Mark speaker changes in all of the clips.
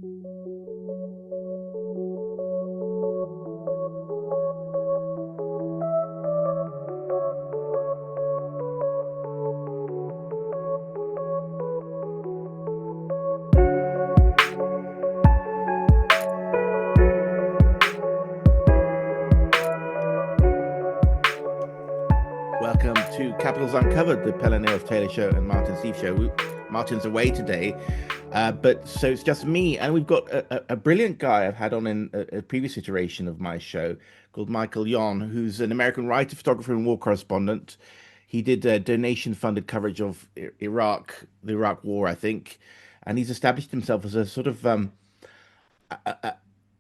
Speaker 1: Welcome to Capitals Uncovered, the Pell and Nails Taylor Show and Martin Steve Show. Martin's away today, but so it's just me, and we've got a brilliant guy I've had on in a previous iteration of my show called Michael Yon, who's an American writer, photographer, and war correspondent. He did donation-funded coverage of Iraq, the Iraq War, I think, and he's established himself as a sort of a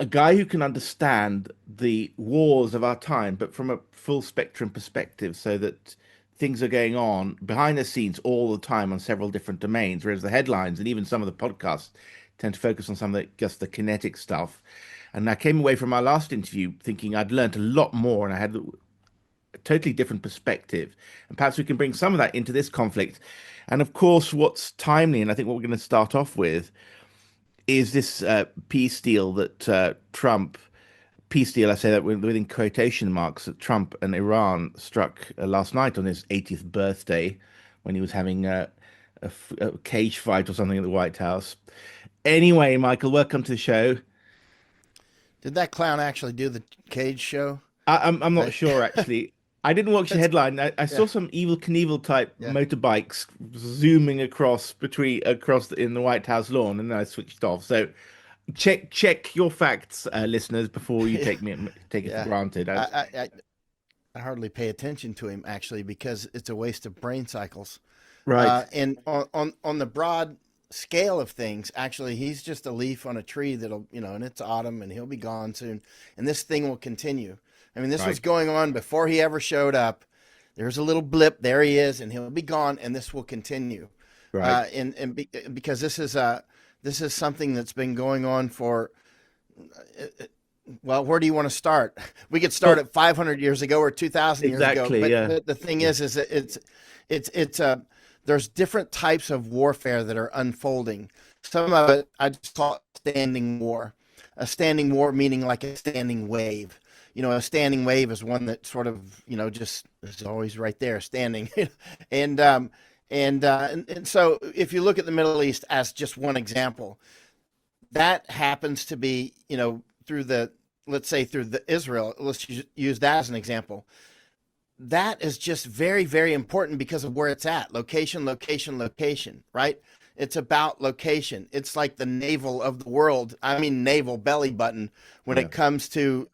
Speaker 1: guy who can understand the wars of our time, but from a full spectrum perspective, so that things are going on behind the scenes all the time on several different domains, whereas the headlines and even some of the podcasts tend to focus on some of just the kinetic stuff. And I came away from our last interview thinking I'd learned a lot more and I had a totally different perspective. And perhaps we can bring some of that into this conflict. And of course, what's timely, and I think what we're going to start off with, is this peace deal that peace deal, I say that within quotation marks, that Trump and Iran struck last night on his 80th birthday when he was having a cage fight or something at the White House. Anyway, Michael, welcome to the show.
Speaker 2: Did that clown actually do the cage show?
Speaker 1: I'm not sure, actually. I didn't watch the headline. I saw some Evel Knievel type motorbikes zooming across in the White House lawn, and then I switched off. So check your facts, listeners, before you take it for granted.
Speaker 2: I hardly pay attention to him, actually, because it's a waste of brain cycles.
Speaker 1: Right.
Speaker 2: And on the broad scale of things, actually, he's just a leaf on a tree that'll, and it's autumn and he'll be gone soon, and this thing will continue. I mean, this was going on before he ever showed up. There's a little blip. There he is, and he'll be gone, and this will continue.
Speaker 1: Right.
Speaker 2: Because this is something that's been going on for. Well, where do you want to start? We could start at 500 years ago or 2,000 years ago. But the thing is that it's there's different types of warfare that are unfolding. Some of it I just call it standing war. A standing war meaning like a standing wave. A standing wave is one that sort of, just is always right there standing. And so if you look at the Middle East as just one example, that happens to be, through the Israel, let's use that as an example. That is just very, very important because of where it's at. Location, location, location, right? It's about location. It's like the navel of the world. I mean, navel, belly button when it comes to,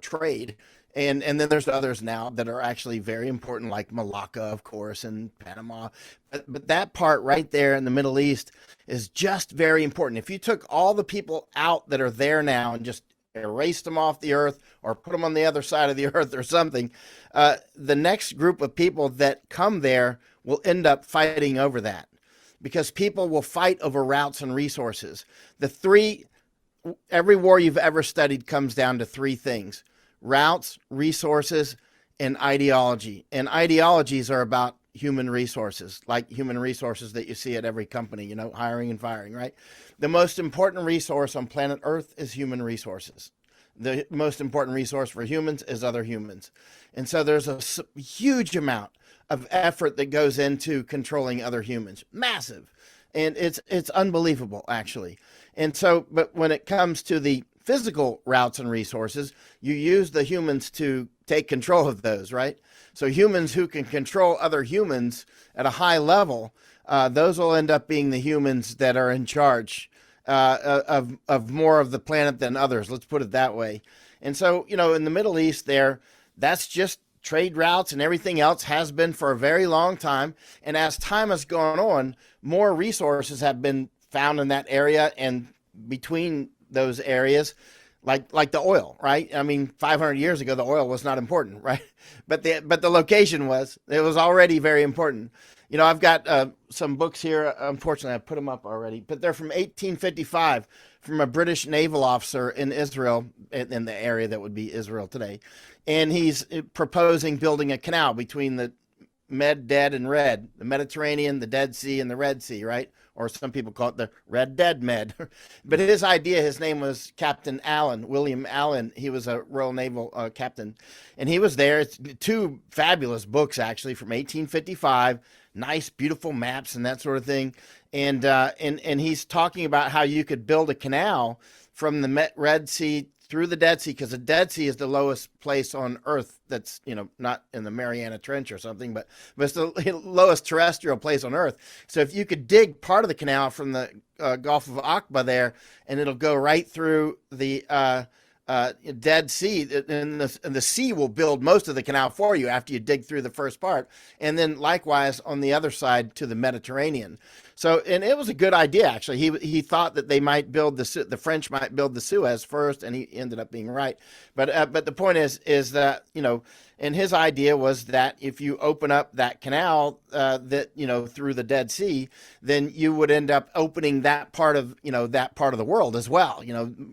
Speaker 2: trade. And then there's others now that are actually very important, like Malacca, of course, and Panama. But that part right there in the Middle East is just very important. If you took all the people out that are there now and just erased them off the earth or put them on the other side of the earth or something, the next group of people that come there will end up fighting over that. Because people will fight over routes and resources. Every war you've ever studied comes down to three things: routes, resources, and ideology. And ideologies are about human resources, like human resources that you see at every company, hiring and firing, right? The most important resource on planet Earth is human resources. The most important resource for humans is other humans. And so there's a huge amount of effort that goes into controlling other humans. Massive. And it's unbelievable, actually. And so, but when it comes to the physical routes and resources, you use the humans to take control of those, right? So humans who can control other humans at a high level, those will end up being the humans that are in charge of more of the planet than others. Let's put it that way. And so, in the Middle East there, that's just trade routes and everything else has been for a very long time. And as time has gone on, more resources have been found in that area and between those areas, like the oil, right? I mean, 500 years ago, the oil was not important, right? But the location was. It was already very important. I've got some books here. Unfortunately, I put them up already, but they're from 1855 from a British naval officer in Israel, in the area that would be Israel today. And he's proposing building a canal between the Med, Dead, and Red, the Mediterranean, the Dead Sea, and the Red Sea, right? or some people call it the Red Dead Med. But his idea, his name was Captain Allen, William Allen. He was a Royal Naval captain, and he was there. It's two fabulous books, actually, from 1855. Nice, beautiful maps and that sort of thing. And he's talking about how you could build a canal from the Red Sea through the Dead Sea, because the Dead Sea is the lowest place on Earth. That's, not in the Mariana Trench or something, but it's the lowest terrestrial place on Earth. So if you could dig part of the canal from the Gulf of Aqaba there, and it'll go right through the Dead Sea, and the sea will build most of the canal for you after you dig through the first part, and then likewise on the other side to the Mediterranean. So, and it was a good idea, actually. He thought that they might build the French might build the Suez first, and he ended up being right. But the point is that, and his idea was that if you open up that canal through the Dead Sea, then you would end up opening that part of the world as well,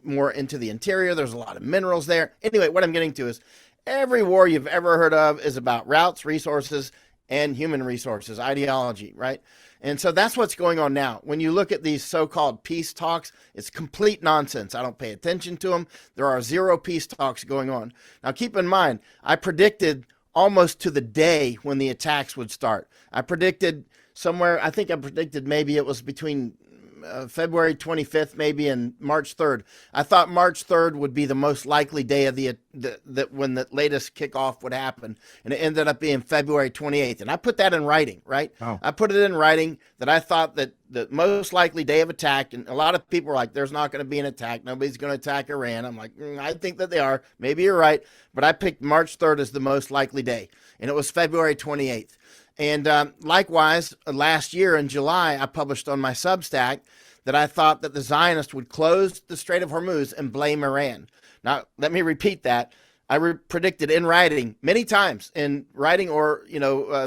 Speaker 2: more into the interior. There's a lot of minerals there. Anyway, what I'm getting to is every war you've ever heard of is about routes, resources, and human resources, ideology, right? And so that's what's going on now. When you look at these so-called peace talks, it's complete nonsense. I don't pay attention to them. There are zero peace talks going on. Now, keep in mind, I predicted almost to the day when the attacks would start. I predicted I think I predicted maybe it was between February 25th, maybe, and March 3rd. I thought March 3rd would be the most likely day of when the latest kickoff would happen, and it ended up being February 28th. And I put that in writing, right?
Speaker 1: Oh.
Speaker 2: I put it in writing that I thought that the most likely day of attack, and a lot of people were like, "There's not going to be an attack. Nobody's going to attack Iran." I'm like, I think that they are. Maybe you're right, but I picked March 3rd as the most likely day, and it was February 28th. And likewise, last year in July, I published on my Substack that I thought that the Zionists would close the Strait of Hormuz and blame Iran. Now, let me repeat that. I predicted in writing many times, in writing or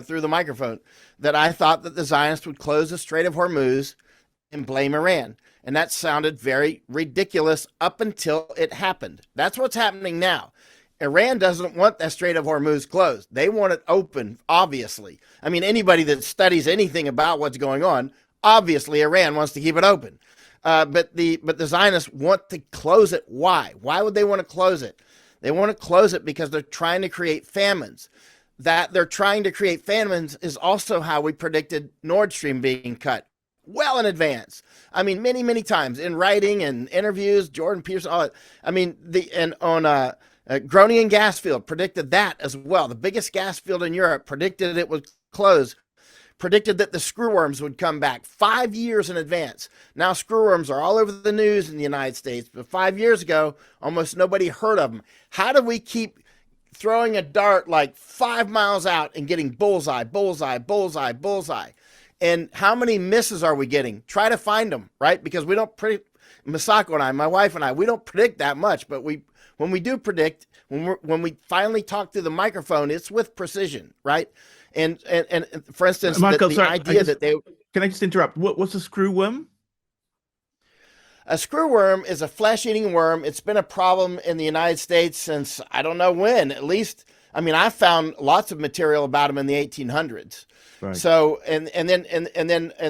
Speaker 2: through the microphone, that I thought that the Zionists would close the Strait of Hormuz and blame Iran. And that sounded very ridiculous up until it happened. That's what's happening now. Iran doesn't want that Strait of Hormuz closed. They want it open, obviously. I mean, anybody that studies anything about what's going on, obviously Iran wants to keep it open. But the Zionists want to close it. Why? Why would they want to close it? They want to close it because they're trying to create famines. That they're trying to create famines is also how we predicted Nord Stream being cut well in advance. I mean, many, many times in writing and interviews, Jordan Peterson, all that. I mean, Groningen gas field predicted that as well. The biggest gas field in Europe predicted it would close, predicted that the screwworms would come back 5 years in advance. Now screwworms are all over the news in the United States, but 5 years ago, almost nobody heard of them. How do we keep throwing a dart like 5 miles out and getting bullseye, bullseye, bullseye, bullseye? And how many misses are we getting? Try to find them, right? Because we don't predict, Masako and I, my wife and I, we don't predict that much, but when we do predict, when we finally talk through the microphone, it's with precision, right? And for instance,
Speaker 1: Michael,
Speaker 2: the
Speaker 1: sorry,
Speaker 2: idea that they...
Speaker 1: Can I just interrupt? What's a screwworm?
Speaker 2: A screwworm is a flesh-eating worm. It's been a problem in the United States since I don't know when. At least, I mean, I found lots of material about them in the 1800s. Right. So, and then in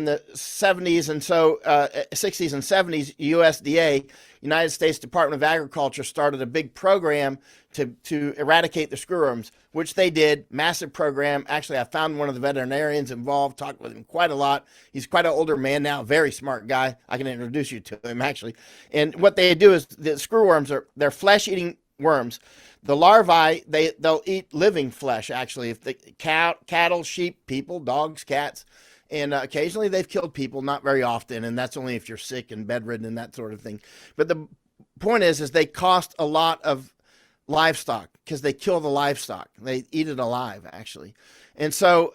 Speaker 2: the 70s and so 60s and 70s, USDA, United States Department of Agriculture, started a big program to eradicate the screwworms, which they did. Massive program. Actually, I found one of the veterinarians involved, talked with him quite a lot. He's quite an older man now, very smart guy. I can introduce you to him, actually. And what they do is the screwworms they're flesh-eating worms. The larvae, they'll eat living flesh, actually. If the cattle, sheep, people, dogs, cats, and occasionally they've killed people, not very often, and that's only if you're sick and bedridden and that sort of thing. But the point is they cost a lot of livestock because they kill the livestock. They eat it alive, actually. And so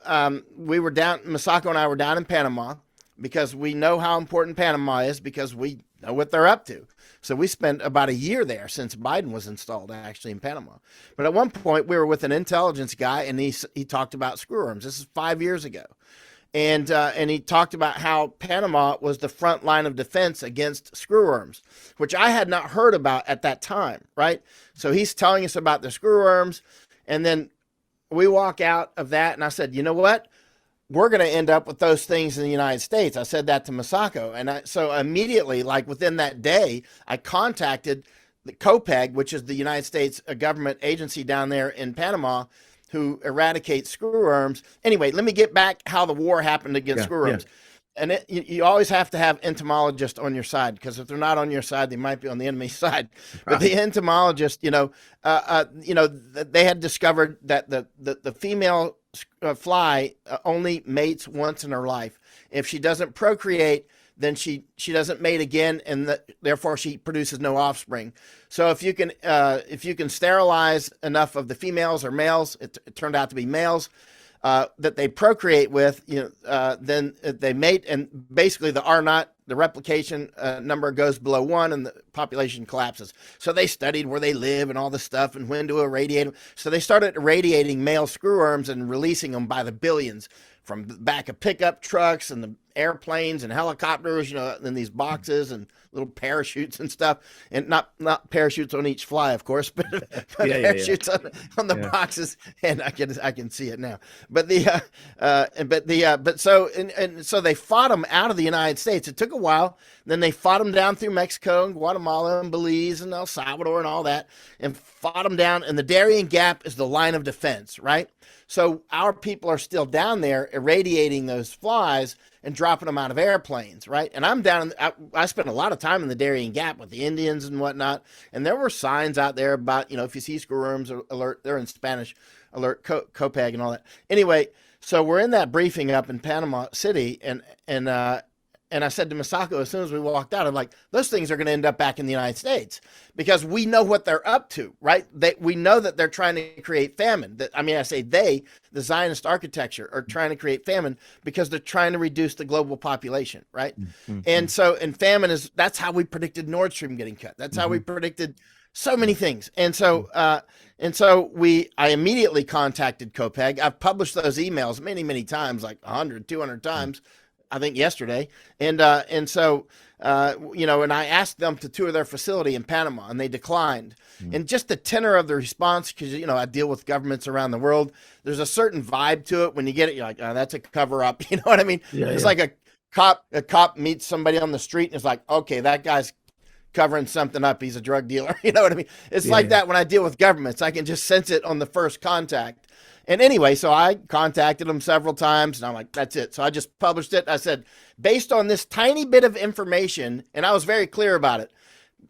Speaker 2: we were down, Masako and I were down in Panama because we know how important Panama is because we know what they're up to. So we spent about a year there since Biden was installed, actually, in Panama. But at one point, we were with an intelligence guy, and he talked about screwworms. This is 5 years ago. And he talked about how Panama was the front line of defense against screwworms, which I had not heard about at that time, right? So he's telling us about the screwworms, and then we walk out of that, and I said, you know what? we're going to end up with those things in the United States. I said that to Masako. So immediately, like within that day, I contacted the COPEG, which is the United States government agency down there in Panama, who eradicates screwworms. Anyway, let me get back how the war happened against
Speaker 1: Yeah, yeah.
Speaker 2: screwworms. And you always have to have entomologists on your side, because if they're not on your side, they might be on the enemy's side. But the
Speaker 1: Right.
Speaker 2: entomologist, they had discovered that the female fly only mates once in her life. If she doesn't procreate, then she doesn't mate again, and therefore she produces no offspring. So if you can sterilize enough of the females or males, it turned out to be males, that they procreate with, then they mate, and basically the R naught, the replication number goes below 1, and the population collapses. So they studied where they live and all this stuff and when to irradiate them. So they started irradiating male screwworms and releasing them by the billions from the back of pickup trucks and the airplanes and helicopters, in these boxes and little parachutes and stuff, and not parachutes on each fly, of course, but, but
Speaker 1: Yeah, yeah, yeah.
Speaker 2: parachutes on the
Speaker 1: Yeah.
Speaker 2: boxes, and I can see it now. So they fought them out of the United States. It took a while. Then they fought them down through Mexico and Guatemala and Belize and El Salvador and all that, and fought them down. And the Darien Gap is the line of defense, right? So our people are still down there irradiating those flies and dropping them out of airplanes, right? And I'm down. I spent a lot of time in the Darien Gap with the Indians and whatnot, and there were signs out there about, if you see screwworms, alert. They're in Spanish, alert, COPEG and all that. Anyway, so we're in that briefing up in Panama City, and I said to Masako as soon as we walked out, I'm like, those things are going to end up back in the United States, because we know what they're up to, right? We know that they're trying to create famine. I say they, the Zionist architecture, are trying to create famine because they're trying to reduce the global population, right?
Speaker 1: Mm-hmm.
Speaker 2: And famine that's how we predicted Nord Stream getting cut. That's how we predicted so many things. And so I immediately contacted COPEG. I've published those emails many, many times, like 100, 200 times. I think yesterday, and I asked them to tour their facility in Panama, and they declined. And just the tenor of the response, because I deal with governments around the world, there's a certain vibe to it. When you get it, you're like, oh, that's a cover up. You know what I mean?
Speaker 1: Yeah,
Speaker 2: It's
Speaker 1: yeah.
Speaker 2: like a cop meets somebody on the street, and it's like, okay, that guy's covering something up. He's a drug dealer. You know what I mean? It's
Speaker 1: Yeah,
Speaker 2: like
Speaker 1: yeah.
Speaker 2: that when I deal with governments. I can just sense it on the first contact. And anyway, so I contacted them several times, and I'm like, that's it. So I just published it. I said, based on this tiny bit of information, and I was very clear about it,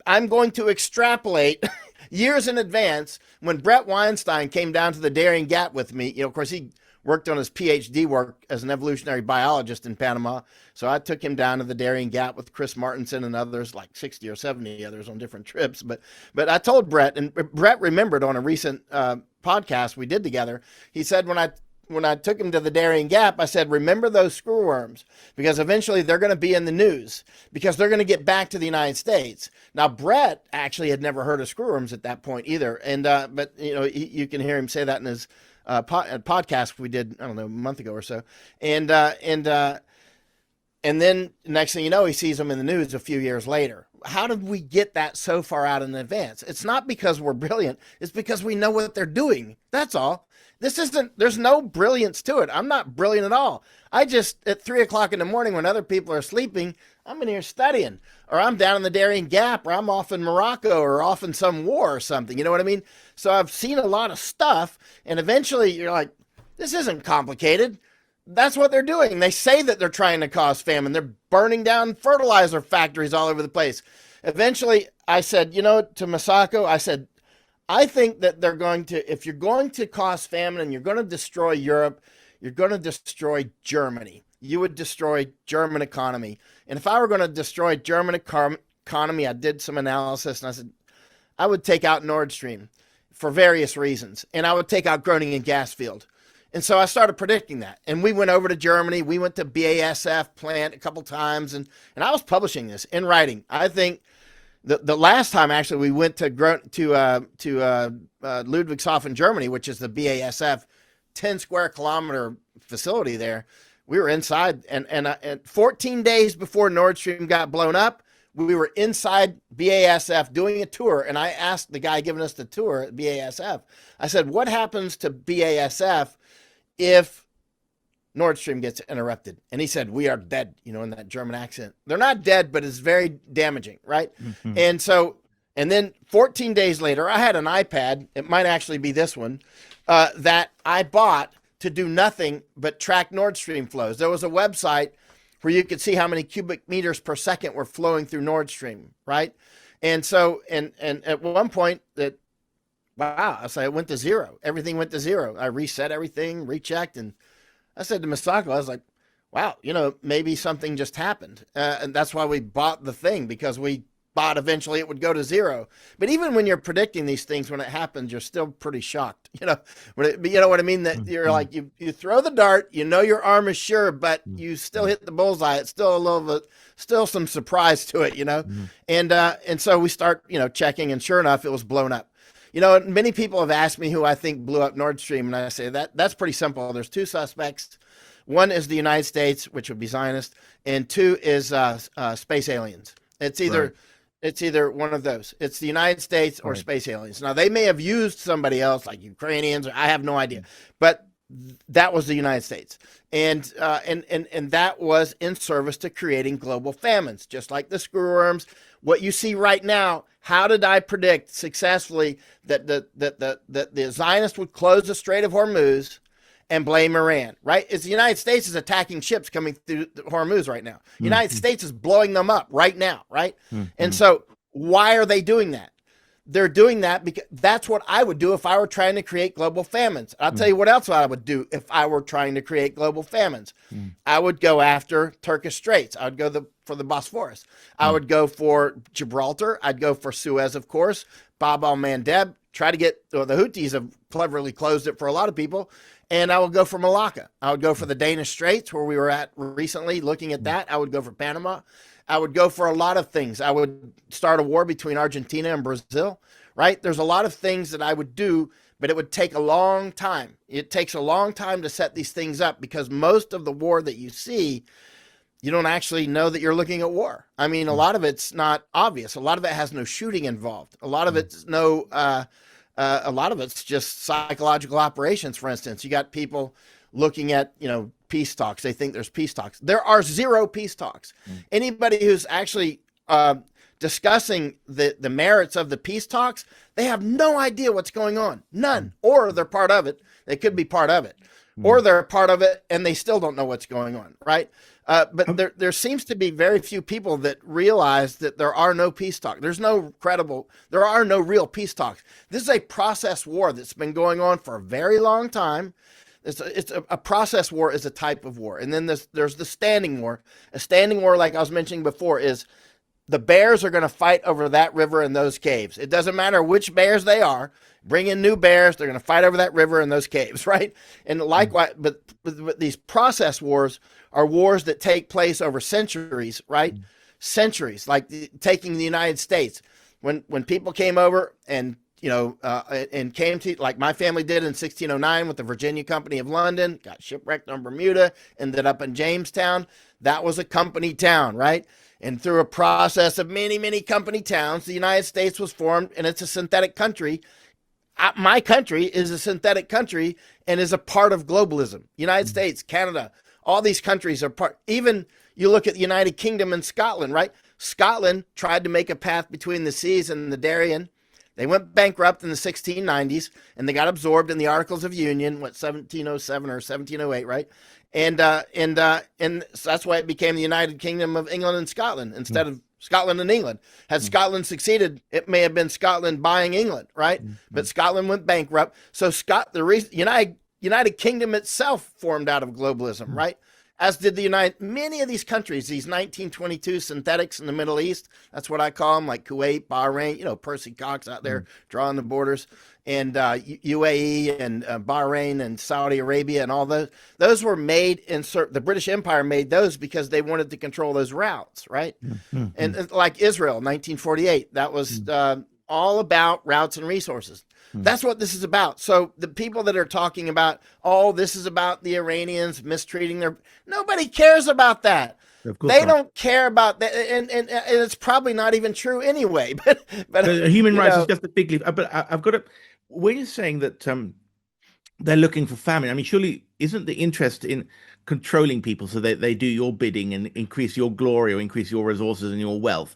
Speaker 2: I'm going to extrapolate years in advance. When Brett Weinstein came down to the Darien Gap with me, of course, he worked on his PhD work as an evolutionary biologist in Panama. So I took him down to the Darien Gap with Chris Martinson and others, like 60 or 70 others on different trips. But I told Brett, and Brett remembered on a recent podcast we did together, he said, when I took him to the Darien Gap, I said, remember those screwworms, because eventually they're going to be in the news, because they're going to get back to the United States. Now, Brett actually had never heard of screwworms at that point either. And, but you can hear him say that in his podcast we did, I don't know, a month ago or so. And then next thing you know, he sees them in the news a few years later. How did we get that so far out in advance? It's not because we're brilliant. It's because we know what they're doing. That's all. There's no brilliance to it. I'm not brilliant at all. I just, at 3 o'clock in the morning when other people are sleeping, I'm in here studying, or I'm down in the Darien Gap, or I'm off in Morocco, or off in some war or something. You know what I mean? So I've seen a lot of stuff, and eventually you're like, this isn't complicated. That's what they're doing. They say that they're trying to cause famine. They're burning down fertilizer factories all over the place. Eventually, I said, to Masako, I said, I think that they're going to, if you're going to cause famine and you're going to destroy Europe, you're going to destroy Germany. You would destroy German economy. And if I were going to destroy German economy, I did some analysis, and I said, I would take out Nord Stream for various reasons. And I would take out Groningen gas field. And so I started predicting that. And we went over to Germany. We went to BASF plant a couple times. And I was publishing this in writing. I think the last time, actually, we went to Ludwigshafen, Germany, which is the BASF 10 square kilometer facility there. We were inside. And 14 days before Nord Stream got blown up, we were inside BASF doing a tour. And I asked the guy giving us the tour at BASF, I said, what happens to BASF if Nord Stream gets interrupted. And he said, "We are dead," in that German accent. They're not dead, but it's very damaging, right?
Speaker 1: Mhm.
Speaker 2: And so, and then 14 days later, I had an iPad. It might actually be this one that I bought to do nothing but track Nord Stream flows. There was a website where you could see how many cubic meters per second were flowing through Nord Stream, right? And so, and at one point, that wow, I said it went to zero. Everything went to zero. I reset everything, rechecked, and I said to Misako, I was like, wow, maybe something just happened. And that's why we bought the thing, because we thought eventually it would go to zero. But even when you're predicting these things, when it happens, you're still pretty shocked. You know what I mean? That you're like, you throw the dart, your arm is sure, but you still hit the bullseye. It's still a little bit, still some surprise to it, And so we start, checking, and sure enough, it was blown up. Many people have asked me who I think blew up Nord Stream, and I say that's pretty simple. There's two suspects. One is the United States, which would be Zionist, and two is space aliens. It's either
Speaker 1: Right.
Speaker 2: it's either one of those. It's the United States or
Speaker 1: Right.
Speaker 2: space aliens. Now they may have used somebody else, like Ukrainians, or I have no idea, but that was the United States, and that was in service to creating global famines, just like the screwworms. What you see right now, how did I predict successfully that the Zionists would close the Strait of Hormuz and blame Iran? Right? It's the United States is attacking ships coming through Hormuz right now. The United
Speaker 1: Mhm.
Speaker 2: States is blowing them up right now, right? And
Speaker 1: Mhm.
Speaker 2: so why are they doing that? They're doing that because that's what I would do if I were trying to create global famines. I'll tell you what else I would do if I were trying to create global famines.
Speaker 1: Mhm.
Speaker 2: I would go after Turkish Straits. I would go for the Bosphorus. I would go for Gibraltar. I'd go for Suez, of course. Bab al-Mandeb. Try to get, the Houthis have cleverly closed it for a lot of people. And I would go for Malacca. I would go for the Danish Straits, where we were at recently looking at that. I would go for Panama. I would go for a lot of things. I would start a war between Argentina and Brazil, right? There's a lot of things that I would do, but it would take a long time. It takes a long time to set these things up, because most of the war that you see, you don't actually know that you're looking at war. I mean, a lot of it's not obvious. A lot of it has no shooting involved. A lot of it's a lot of it's just psychological operations. For instance, you got people looking at, peace talks. They think there's peace talks. There are zero peace talks. Anybody who's actually discussing the merits of the peace talks, they have no idea what's going on. None. Or they're part of it. They could be part of it. Or they're part of it and they still don't know what's going on, right? But there seems to be very few people that realize that there are no peace talks. There are no real peace talks. This is a process war that's been going on for a very long time. It's a process war is a type of war. And then there's the standing war. A standing war, like I was mentioning before, is the bears are going to fight over that river and those caves. It doesn't matter which bears they are. Bring in new bears. They're going to fight over that river and those caves, right? And likewise, but these process wars are wars that take place over centuries, right? Centuries, like taking the United States. When people came over and and came to, like my family did in 1609 with the Virginia Company of London, got shipwrecked on Bermuda, ended up in Jamestown. That was a company town, right? And through a process of many, many company towns, the United States was formed, and it's a synthetic country. My country is a synthetic country and is a part of globalism. United States, Canada, all these countries are part. Even you look at the United Kingdom and Scotland, right? Scotland tried to make a path between the seas and the Darien. They went bankrupt in the 1690s, and they got absorbed in the Articles of Union, 1707 or 1708, right? And so that's why it became the United Kingdom of England and Scotland instead of Scotland and England. Had Scotland succeeded, it may have been Scotland buying England, right? But Scotland went bankrupt. So United Kingdom itself formed out of globalism, right? As did many of these countries, these 1922 synthetics in the Middle East. That's what I call them, like Kuwait, Bahrain, Percy Cox out there drawing the borders, and UAE and Bahrain and Saudi Arabia and all those. Those were made the British Empire made those because they wanted to control those routes, right? And like Israel, 1948, that was all about routes and resources. That's what this is about. So the people that are talking about, this is about the Iranians mistreating nobody cares about that.
Speaker 1: Of course
Speaker 2: They
Speaker 1: not.
Speaker 2: don't care about that, and it's probably not even true anyway. But
Speaker 1: Human rights is just a big leap. But I've got to. When you're saying that they're looking for famine, I mean, surely isn't the interest in controlling people so that they do your bidding and increase your glory or increase your resources and your wealth.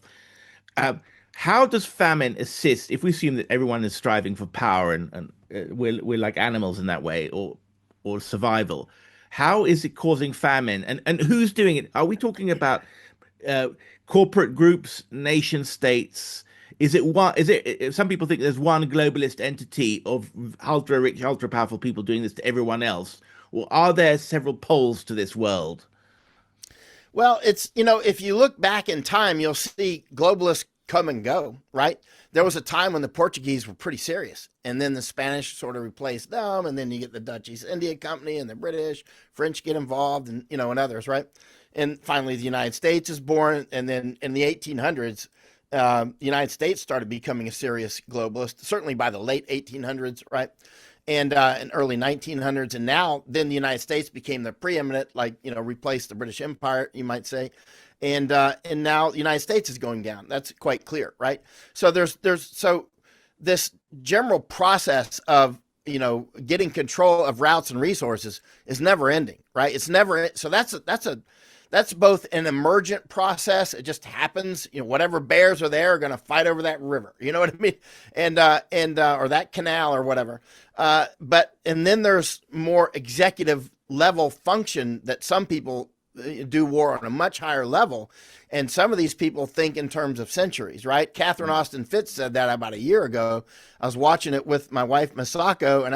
Speaker 1: Um, how does famine assist if we assume that everyone is striving for power and we're like animals in that way or survival? How is it causing famine and who's doing it? Are we talking about uh, corporate groups, nation states? Is it one? Is it? Some people think there's one globalist entity of ultra rich, ultra powerful people doing this to everyone else, or are there several poles to this world?
Speaker 2: Well, it's, if you look back in time, you'll see globalists come and go, right? There was a time when the Portuguese were pretty serious, and then the Spanish sort of replaced them, and then you get the Dutch East India Company and the British, French get involved, and others, right? And finally, the United States is born, and then in the 1800s, the United States started becoming a serious globalist, certainly by the late 1800s, right? And in early 1900s, and now then the United States became the preeminent, like replaced the British Empire, you might say, and now the United States is going down. That's quite clear, right? So so this general process of getting control of routes and resources is never ending, right? It's never so that's both an emergent process. It just happens. Whatever bears are there are going to fight over that river. You know what I mean? And or that canal or whatever. And then there's more executive level function that some people do war on a much higher level. And some of these people think in terms of centuries, right? Catherine Austin Fitts said that about a year ago. I was watching it with my wife, Masako,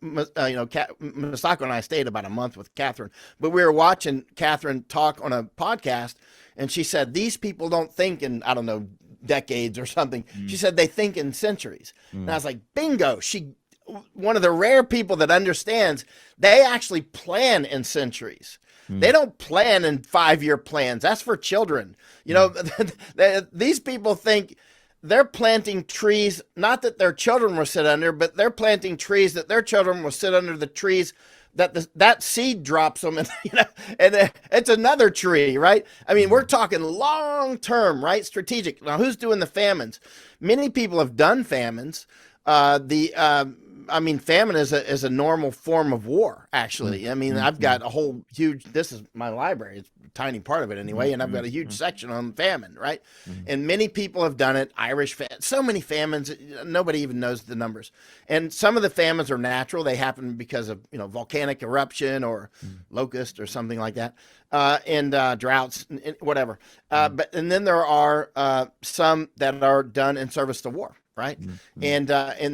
Speaker 2: Masako and I stayed about a month with Catherine, but we were watching Catherine talk on a podcast, and she said, these people don't think in, I don't know, decades or something. She said they think in centuries. And I was like, bingo. One of the rare people that understands they actually plan in centuries. They don't plan in 5-year plans. That's for children. These people think they're planting trees, not that their children will sit under, but they're planting trees that their children will sit under the trees that seed drops them, and it's another tree, right? I mean, we're talking long term, right? Strategic. Now, who's doing the famines? Many people have done famines. Famine is a normal form of war, actually. I mean, I've got a whole huge, this is my library, it's a tiny part of it anyway, and I've got a huge section on famine, right? And many people have done it, so many famines, nobody even knows the numbers. And some of the famines are natural, they happen because of, volcanic eruption or locust or something like that, and droughts, and whatever. And then there are some that are done in service to war. Right. And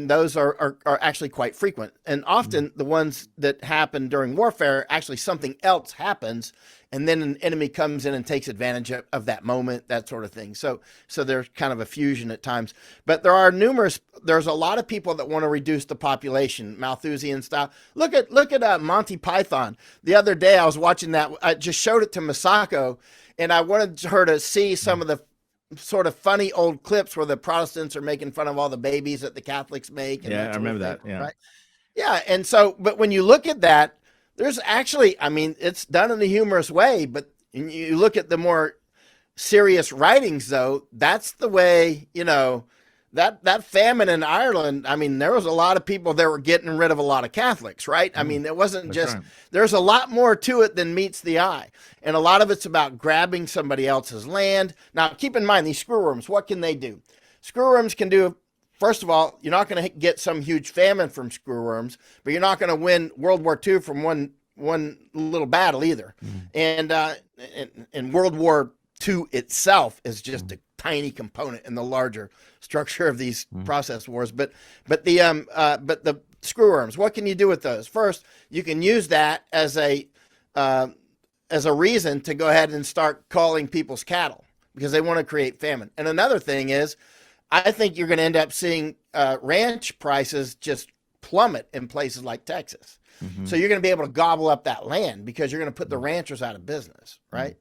Speaker 2: those are actually quite frequent. And often the ones that happen during warfare, actually something else happens. And then an enemy comes in and takes advantage of that moment, that sort of thing. So there's kind of a fusion at times. But there's a lot of people that want to reduce the population, Malthusian style. Look at Monty Python. The other day I was watching that. I just showed it to Masako, and I wanted her to see some of the sort of funny old clips where the Protestants are making fun of all the babies that the Catholics make. And
Speaker 1: I remember that. Yeah.
Speaker 2: Right? Yeah. And so, but when you look at that, there's actually, it's done in a humorous way, but you look at the more serious writings though, that's the way, that famine in Ireland, there was a lot of people that were getting rid of a lot of Catholics, right? It wasn't just, right. There's a lot more to it than meets the eye. And a lot of it's about grabbing somebody else's land. Now, keep in mind, these screwworms, what can they do? Screwworms can do, first of all, you're not going to get some huge famine from screwworms, but you're not going to win World War II from one little battle either. And World War II itself is just a tiny component in the larger structure of these process wars. But the screwworms, what can you do with those? First, you can use that as a reason to go ahead and start calling people's cattle because they want to create famine. And another thing is, I think you're going to end up seeing ranch prices just plummet in places like Texas. So you're going to be able to gobble up that land because you're going to put the ranchers out of business, right?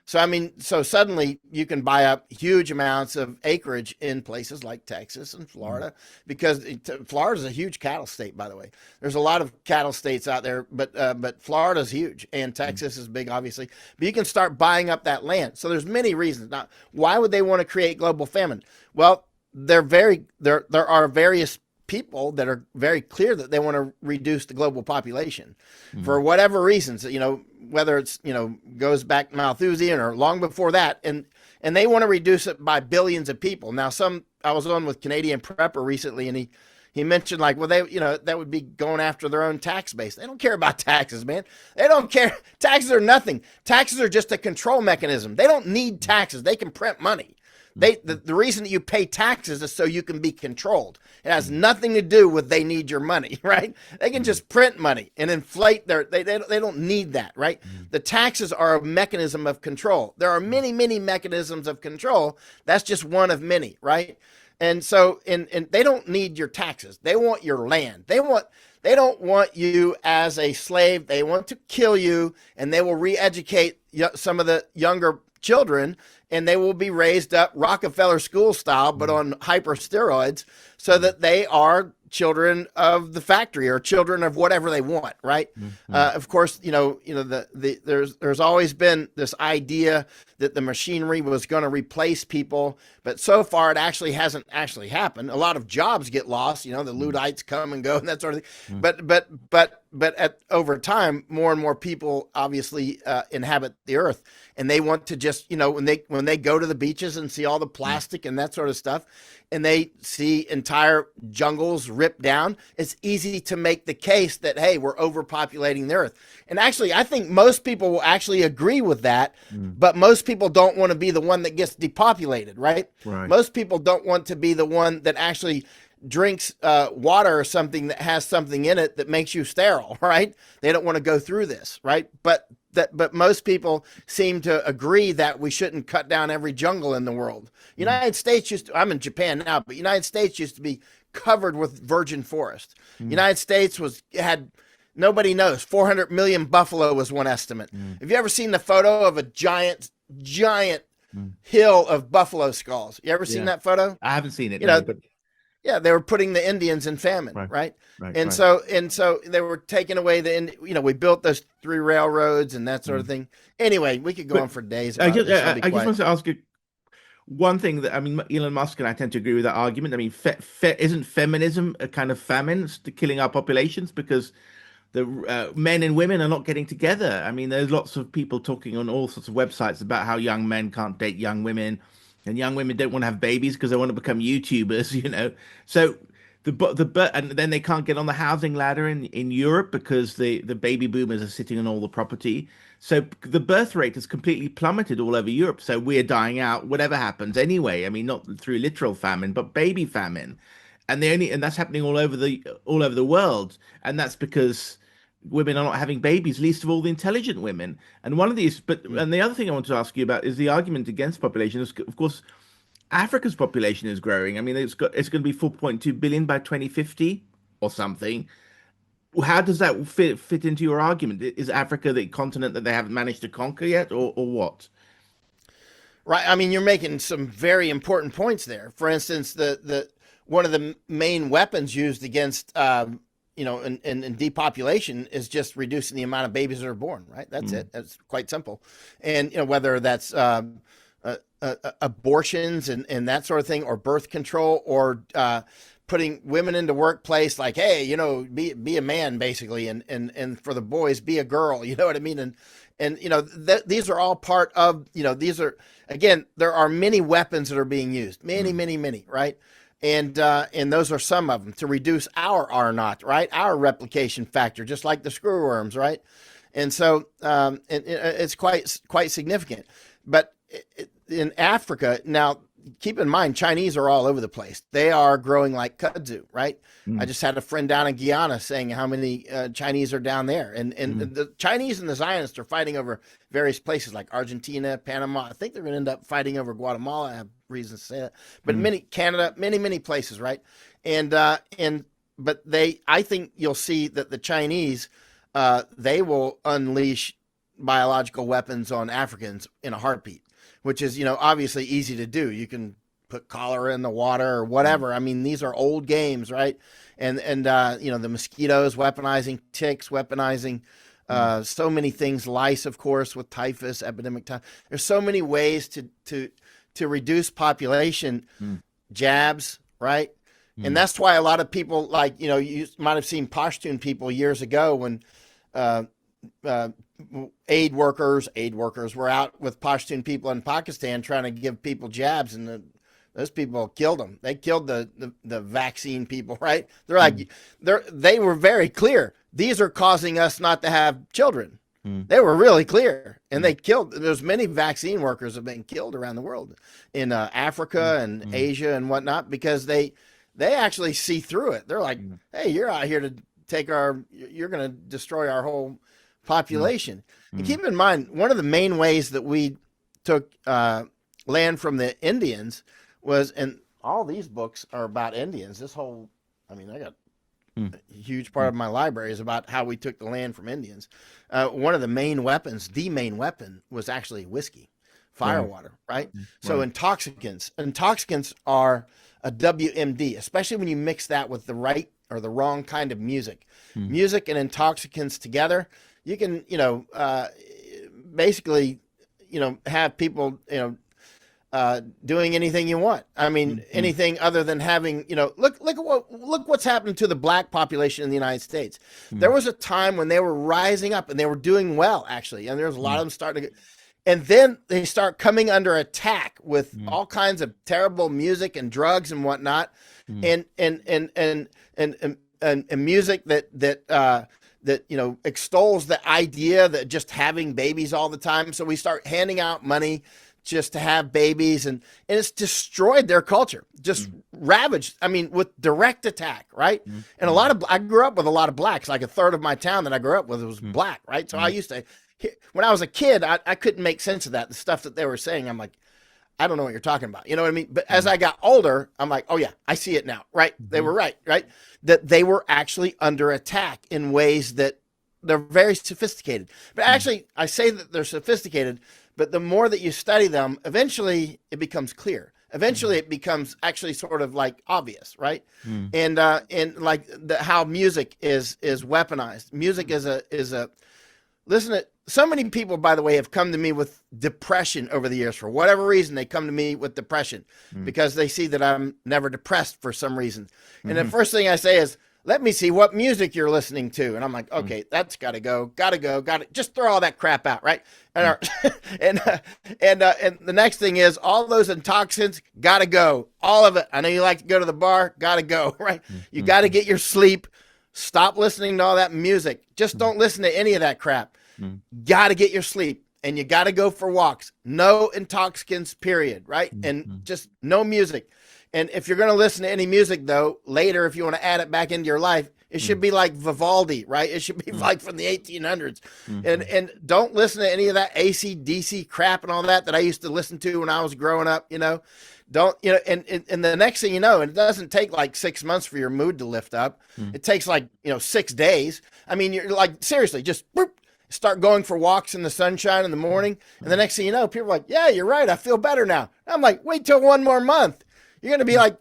Speaker 2: So suddenly you can buy up huge amounts of acreage in places like Texas and Florida, because Florida is a huge cattle state, by the way. There's a lot of cattle states out there, but Florida's huge, and Texas is big, obviously. But you can start buying up that land. So there's many reasons. Now, why would they want to create global famine? Well, there are various people that are very clear that they want to reduce the global population for whatever reasons, whether it's, goes back to Malthusian or long before that. And they want to reduce it by billions of people. Now, I was on with Canadian Prepper recently, and he mentioned like, well, that would be going after their own tax base. They don't care about taxes, man. They don't care. Taxes are nothing. Taxes are just a control mechanism. They don't need taxes. They can print money. The reason that you pay taxes is so you can be controlled. It has nothing to do with they need your money, right? They can just print money and inflate they don't need that, right? The taxes are a mechanism of control. There are many, many mechanisms of control. That's just one of many, right? And so, and they don't need your taxes. They want your land. They don't want you as a slave. They want to kill you, and they will re-educate some of the younger children, and they will be raised up Rockefeller school style, but on hyper steroids, so that they are children of the factory or children of whatever they want, right? Of course, there's always been this idea that the machinery was going to replace people, but so far it actually hasn't actually happened. A lot of jobs get lost, the Luddites come and go and that sort of thing. But over time, more and more people obviously inhabit the earth, and they want to just, when they go to the beaches and see all the plastic and that sort of stuff, and they see entire jungles ripped down, it's easy to make the case that, hey, we're overpopulating the earth. And actually, I think most people will actually agree with that, but most people don't want to be the one that gets depopulated, right? Most people don't want to be the one that actually drinks water or something that has something in it that makes you sterile, right? They don't want to go through this, right? But most people seem to agree that we shouldn't cut down every jungle in the world. United States I'm in Japan now, but United States used to be covered with virgin forest. United States had nobody knows, 400 million buffalo was one estimate. Have you ever seen the photo of a giant hill of buffalo skulls? You ever seen that photo?
Speaker 1: I haven't seen it. But
Speaker 2: yeah, they were putting the Indians in famine, right? And so they were taking away we built those 3 railroads and that sort of thing. Anyway, we could go on for days about this.
Speaker 1: I just want to ask you one thing that, Elon Musk and I tend to agree with that argument. Isn't feminism a kind of famine to killing our populations because the men and women are not getting together? There's lots of people talking on all sorts of websites about how young men can't date young women. And young women don't want to have babies because they want to become YouTubers, So and then they can't get on the housing ladder in Europe because the baby boomers are sitting on all the property. So the birth rate has completely plummeted all over Europe. So we're dying out, whatever happens anyway. Not through literal famine, but baby famine, and that's happening all over the world. And that's because women are not having babies, least of all the intelligent women. And and the other thing I want to ask you about is the argument against population. Of course, Africa's population is growing. It's going to be 4.2 billion by 2050 or something. How does that fit into your argument? Is Africa the continent that they haven't managed to conquer yet, or what?
Speaker 2: Right. You're making some very important points there. For instance, the one of the main weapons used against in depopulation is just reducing the amount of babies that are born, right? That's it. That's quite simple. And, whether that's abortions and that sort of thing, or birth control, or putting women into workplace like, hey, be a man basically. And for the boys, be a girl, you know what I mean? And these are all part of, these are, again, there are many weapons that are being used, many, right? And those are some of them to reduce our R naught, right? Our replication factor, just like the screwworms, right? And so it's quite significant. But in Africa, now, keep in mind, Chinese are all over the place. They are growing like kudzu, right? I just had a friend down in Guyana saying how many Chinese are down there. And the Chinese and the Zionists are fighting over various places like Argentina, Panama. I think they're going to end up fighting over Guatemala. I have reasons to say that. But Canada, many places, right? But I think you'll see that the Chinese, they will unleash biological weapons on Africans in a heartbeat, which is, obviously easy to do. You can put cholera in the water or whatever. These are old games, right? And the mosquitoes, weaponizing ticks, weaponizing so many things. Lice, of course, with typhus, epidemic typhus. There's so many ways to reduce population. Jabs, right? And that's why a lot of people, like, you might have seen Pashtun people years ago when uh, uh, aid workers were out with Pashtun people in Pakistan trying to give people jabs, and those people killed them. They killed the vaccine people, right? They're like, they were very clear. These are causing us not to have children. They were really clear, and they killed. There's many vaccine workers have been killed around the world, in Africa and Asia and whatnot, because they actually see through it. They're like, hey, you're out here to you're going to destroy our whole population. And keep in mind, one of the main ways that we took land from the Indians was, and all these books are about Indians. This whole, I mean, I got a huge part of my library is about how we took the land from Indians. One of the main weapons, the main weapon, was actually whiskey, firewater, right? So intoxicants are a WMD, especially when you mix that with the right or the wrong kind of music. Music and intoxicants together, you can, basically, have people, doing anything you want. I mean, anything other than having, look what's happened to the black population in the United States. There was a time when they were rising up and they were doing well, actually, and there's a lot of them starting to get, and then they start coming under attack with all kinds of terrible music and drugs and whatnot, and music that extols the idea that just having babies all the time. So we start handing out money just to have babies, and it's destroyed their culture, just ravaged. I mean, with direct attack, right? And I grew up with a lot of blacks. Like a third of my town that I grew up with was black, right? So I used to, when I was a kid, I couldn't make sense of that. The stuff that they were saying, I'm like, I don't know what you're talking about. You know what I mean? But as I got older, I'm like, oh yeah, I see it now, right? They were right? That they were actually under attack in ways that they're very sophisticated. But actually, I say that they're sophisticated, but the more that you study them, eventually it becomes clear. Eventually it becomes actually sort of like obvious, right? And like how music is weaponized. Music is a listen to, so many people, by the way, have come to me with depression over the years. For whatever reason, they come to me with depression because they see that I'm never depressed for some reason. And the first thing I say is, let me see what music you're listening to. And I'm like, okay, that's got to just throw all that crap out, right? And and the next thing is, all those intoxicants got to go, all of it. I know you like to go to the bar, got to go, right? You got to get your sleep. Stop listening to all that music. Just don't listen to any of that crap. Got to get your sleep, and you got to go for walks. No intoxicants, period, right? And just no music. And if you're going to listen to any music, though, later, if you want to add it back into your life, it should be like Vivaldi, right? It should be like from the 1800s. And don't listen to any of that AC/DC crap and all that I used to listen to when I was growing up, Don't, and the next thing you know, and it doesn't take like 6 months for your mood to lift up. It takes like, 6 days. I mean, you're like, seriously, just boop, start going for walks in the sunshine in the morning. And the next thing you know, people are like, yeah, you're right, I feel better now. I'm like, wait till 1 more month. You're going to be like,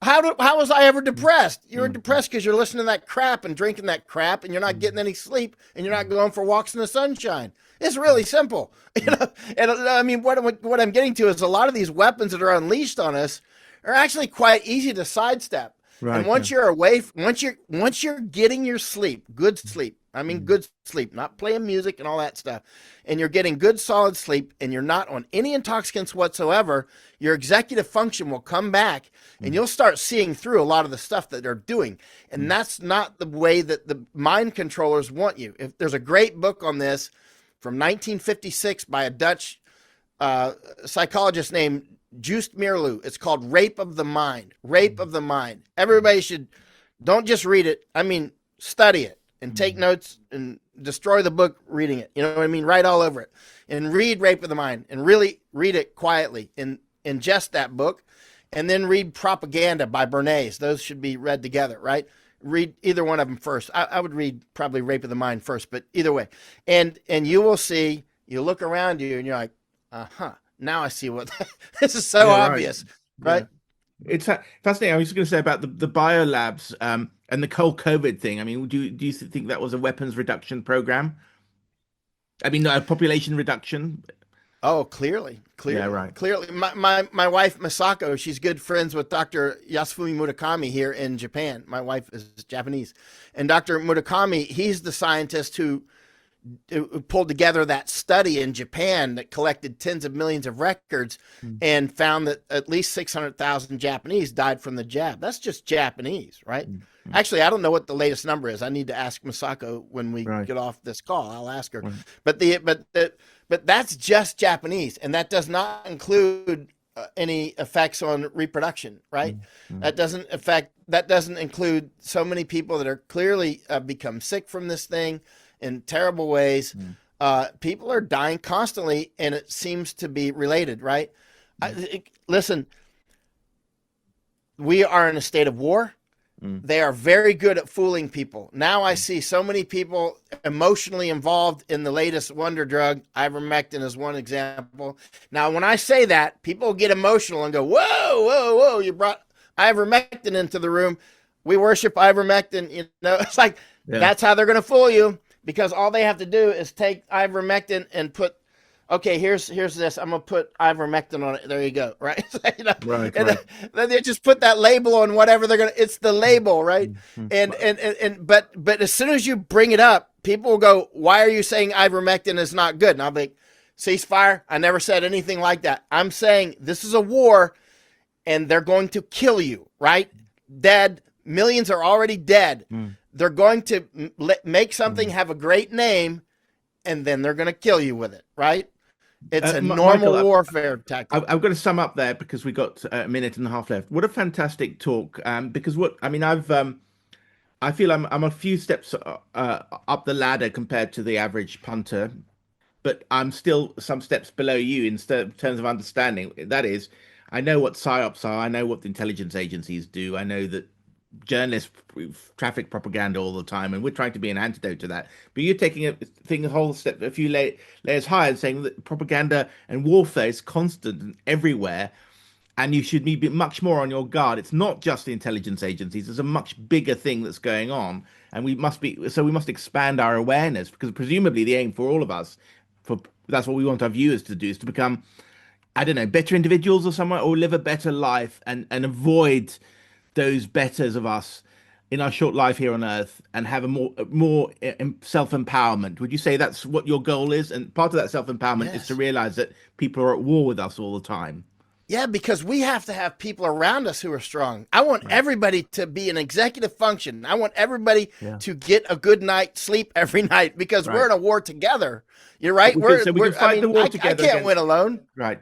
Speaker 2: how was I ever depressed? You were depressed because you're listening to that crap and drinking that crap, and you're not getting any sleep, and you're not going for walks in the sunshine. It's really simple, And I mean, what I'm getting to is a lot of these weapons that are unleashed on us are actually quite easy to sidestep. Right, and once you're away, once you're getting your sleep, good sleep. I mean, good sleep, not playing music and all that stuff. And you're getting good, solid sleep, and you're not on any intoxicants whatsoever, your executive function will come back, and you'll start seeing through a lot of the stuff that they're doing. And that's not the way that the mind controllers want you. If there's a great book on this from 1956 by a Dutch psychologist named Joost Meerloo. It's called Rape of the Mind. Rape of the Mind. Everybody should, don't just read it. I mean, study it and take notes and destroy the book reading it. You know what I mean? Write all over it. And read Rape of the Mind and really read it quietly and ingest that book. And then read Propaganda by Bernays. Those should be read together, right? Read either one of them first. I would read probably Rape of the Mind first, but either way. And you will see, you look around you and you're like, now I see what this is so obvious, right?
Speaker 1: Yeah. It's fascinating. I was just going to say about the biolabs and the whole COVID thing. I mean, do you think that was a weapons reduction program? I mean, a population reduction?
Speaker 2: Oh, clearly,
Speaker 1: Yeah,
Speaker 2: clearly,
Speaker 1: right.
Speaker 2: clearly. My wife Masako, she's good friends with Dr. Yasufumi Murakami here in Japan. My wife is Japanese, and Dr. Murakami, he's the scientist who pulled together that study in Japan that collected tens of millions of records
Speaker 1: Mm.
Speaker 2: and found that at least 600,000 Japanese died from the jab. That's just Japanese, right?
Speaker 1: Mm. Mm.
Speaker 2: Actually, I don't know what the latest number is. I need to ask Masako when we
Speaker 1: Right.
Speaker 2: get off this call. I'll ask her.
Speaker 1: Right.
Speaker 2: But that's just Japanese, and that does not include any effects on reproduction, right?
Speaker 1: Mm. Mm.
Speaker 2: That doesn't include so many people that are clearly become sick from this thing in terrible ways.
Speaker 1: Mm.
Speaker 2: People are dying constantly, and it seems to be related, right?
Speaker 1: Mm.
Speaker 2: Listen, we are in a state of war.
Speaker 1: Mm.
Speaker 2: They are very good at fooling people. Now I see so many people emotionally involved in the latest wonder drug. Ivermectin is one example. Now, when I say that, people get emotional and go, whoa, whoa, whoa, you brought ivermectin into the room. We worship ivermectin. You know, it's like,
Speaker 1: Yeah.
Speaker 2: that's how they're going to fool you, because all they have to do is take ivermectin and put, okay, here's this. I'm gonna put ivermectin on it. There you go, right? You know,
Speaker 1: Right.
Speaker 2: and
Speaker 1: Right.
Speaker 2: then they just put that label on whatever they're gonna. It's the label, right?
Speaker 1: Mm.
Speaker 2: But as soon as you bring it up, people will go, "Why are you saying ivermectin is not good?" And I'll be like, ceasefire. I never said anything like that. I'm saying this is a war, and they're going to kill you, right? Dead. Millions are already dead.
Speaker 1: Mm.
Speaker 2: They're going to make something have a great name, and then they're going to kill you with it, right? It's a normal
Speaker 1: Michael,
Speaker 2: warfare tactic.
Speaker 1: I've got to sum up there because we got a minute and a half left. What a fantastic talk! Because what I mean, I feel I'm a few steps up the ladder compared to the average punter, but I'm still some steps below you in terms of understanding. That is, I know what psyops are. I know what the intelligence agencies do. I know that journalists traffic propaganda all the time, and we're trying to be an antidote to that. But you're taking a whole step, a few layers higher, and saying that propaganda and warfare is constant and everywhere, and you should be much more on your guard. It's not just the intelligence agencies; it's a much bigger thing that's going on, and we must expand our awareness, because presumably the aim for all of us, for that's what we want our viewers to do, is to become, I don't know, better individuals or somewhere, or live a better life and avoid those betters of us in our short life here on Earth, and have a more self-empowerment. Would you say that's what your goal is? And part of that self-empowerment is to
Speaker 2: Yes.
Speaker 1: realize that people are at war with us all the time.
Speaker 2: Yeah, because we have to have people around us who are strong. I want
Speaker 1: Right.
Speaker 2: everybody to be an executive function. I want everybody
Speaker 1: Yeah.
Speaker 2: to get a good night's sleep every night, because we're
Speaker 1: Right.
Speaker 2: in a war together. You're right.
Speaker 1: So we can fight the war
Speaker 2: I
Speaker 1: together
Speaker 2: can't win
Speaker 1: against.
Speaker 2: alone.
Speaker 1: Right.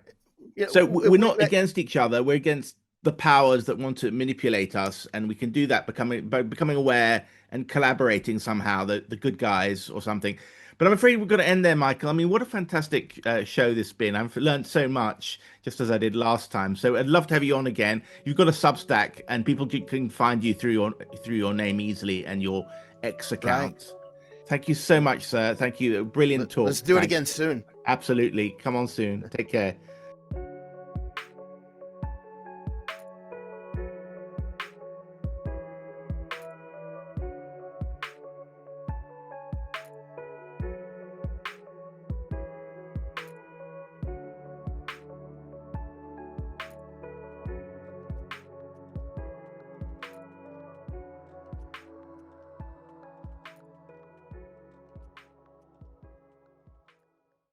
Speaker 2: You
Speaker 1: So
Speaker 2: know,
Speaker 1: we're not against each other. We're against the powers that want to manipulate us, and we can do that by becoming aware and collaborating somehow. The good guys or something. But I'm afraid we're going to end there, Michael. I mean, what a fantastic show this has been. I've learned so much, just as I did last time. So I'd love to have you on again. You've got a Substack, and people can find you through your name easily and your X account.
Speaker 2: Right.
Speaker 1: Thank you so much, sir. Thank you. Brilliant talk.
Speaker 2: Let's do it
Speaker 1: Thanks.
Speaker 2: again soon.
Speaker 1: Absolutely. Come on soon. Take care.